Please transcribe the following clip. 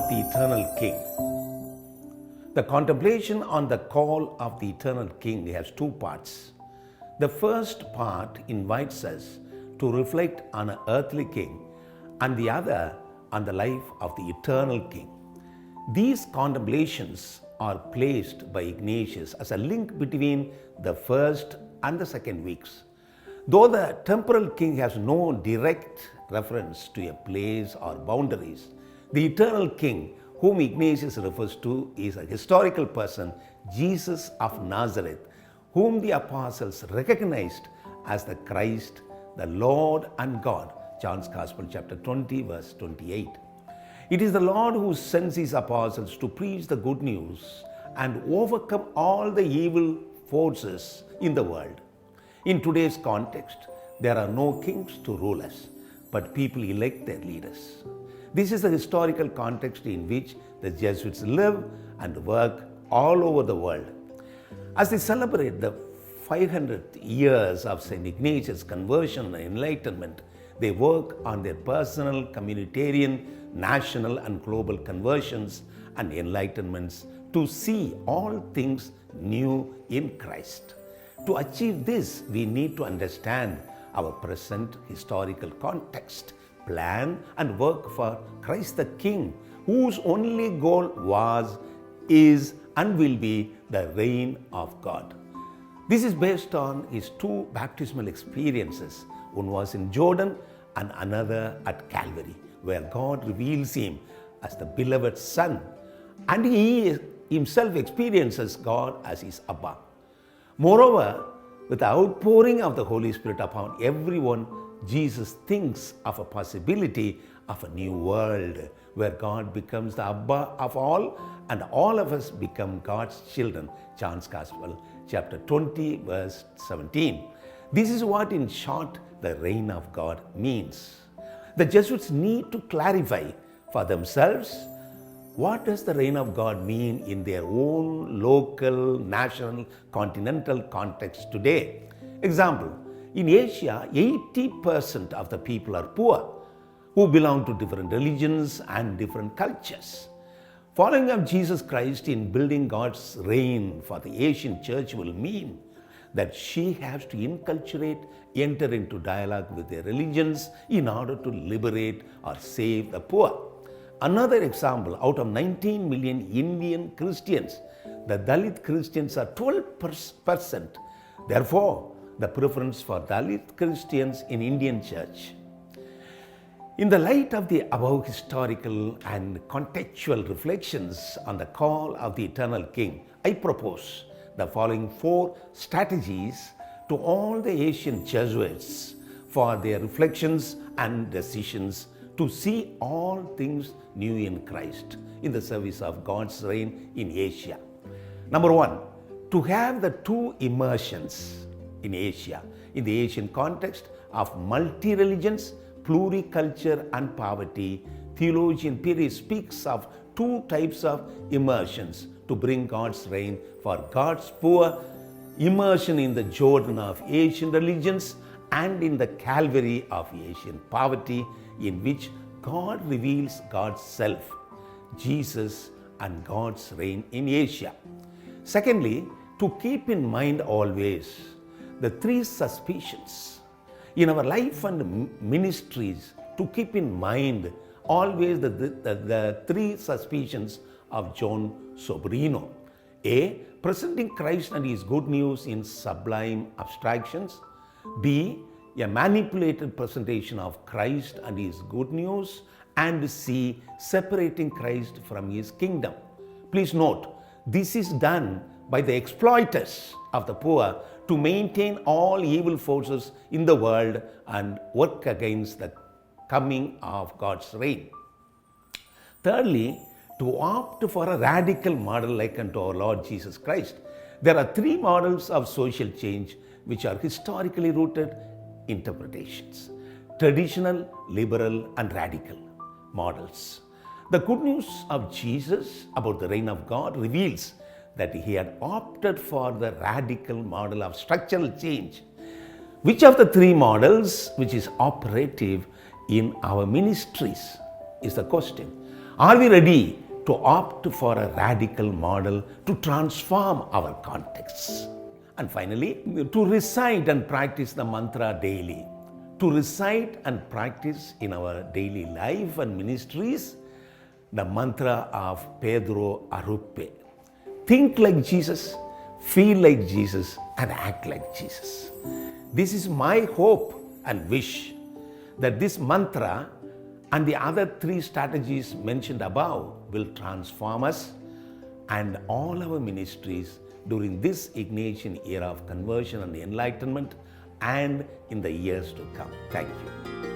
of the Eternal King. The contemplation on the call of the Eternal King has two parts. The first part invites us to reflect on an earthly king, and the other on the life of the Eternal King. These contemplations are placed by Ignatius as a link between the first and the second weeks. Though the temporal king has no direct reference to a place or boundaries, the eternal king whom Ignatius refers to is a historical person, Jesus of Nazareth, whom the apostles recognized as the Christ, the Lord and God. John's Gospel chapter 20 verse 28. It is the Lord who sends his apostles to preach the good news and overcome all the evil forces in the world. In today's context, there are no kings to rule us, but people elect their leaders. This is the historical context in which the Jesuits live and work all over the world. As they celebrate the 500th years of St. Ignatius' conversion and enlightenment, they work on their personal, communitarian, national and global conversions and enlightenments to see all things new in Christ. To achieve this, we need to understand our present historical context, plan and work for Christ the King, whose only goal was, is and will be the reign of God. This is based on his two baptismal experiences. One was in Jordan and another at Calvary, where God reveals him as the beloved Son, and he himself experiences God as his Abba. Moreover, with the outpouring of the Holy Spirit upon everyone, Jesus thinks of a possibility of a new world where God becomes the Abba of all and all of us become God's children. John's Gospel, chapter 20, verse 17. This is what, in short, the reign of God means. The Jesuits need to clarify for themselves what does the reign of God mean in their own local, national, continental context today. Example, in Asia, 80% of the people are poor, who belong to different religions and different cultures. Following of Jesus Christ in building God's reign for the Asian church will mean that she has to inculturate, enter into dialogue with their religions in order to liberate or save the poor. Another example, out of 19 million Indian Christians, the Dalit Christians are 12%. Therefore, the preference for Dalit Christians in Indian church. In the light of the above historical and contextual reflections on the call of the Eternal King, I propose the following 4 strategies to all the Asian Jesuits for their reflections and decisions to see all things new in Christ in the service of God's reign in Asia. Number 1, to have the 2 immersions in Asia, in the Asian context of multi-religions, pluriculture and poverty. Theologian Piri speaks of 2 types of immersions to bring God's reign for God's poor, immersion in the Jordan of Asian religions and in the Calvary of Asian poverty, in which God reveals God's self, Jesus and God's reign in Asia. Secondly, to keep in mind always the 3 suspicions in our life and ministries, to keep in mind always the 3 suspicions of John Sobrino. A. Presenting Christ and his good news in sublime abstractions. B. A manipulated presentation of Christ and his good news. And C. Separating Christ from his kingdom. Please note, this is done by the exploiters of the poor to maintain all evil forces in the world and work against the coming of God's reign. Thirdly, to opt for a radical model like unto our Lord Jesus Christ. There are 3 models of social change which are historically rooted interpretations: traditional, liberal and radical models. The good news of Jesus about the reign of God reveals that he had opted for the radical model of structural change. Which of the 3 models which is operative in our ministries is the question. Are we ready to opt for a radical model to transform our contexts? And finally, to recite and practice the mantra daily. To recite and practice in our daily life and ministries the mantra of Pedro Arupe. Think like Jesus, feel like Jesus, and act like Jesus. This is my hope and wish that this mantra and the other 3 strategies mentioned above will transform us and all our ministries during this Ignatian era of conversion and enlightenment and in the years to come. Thank you.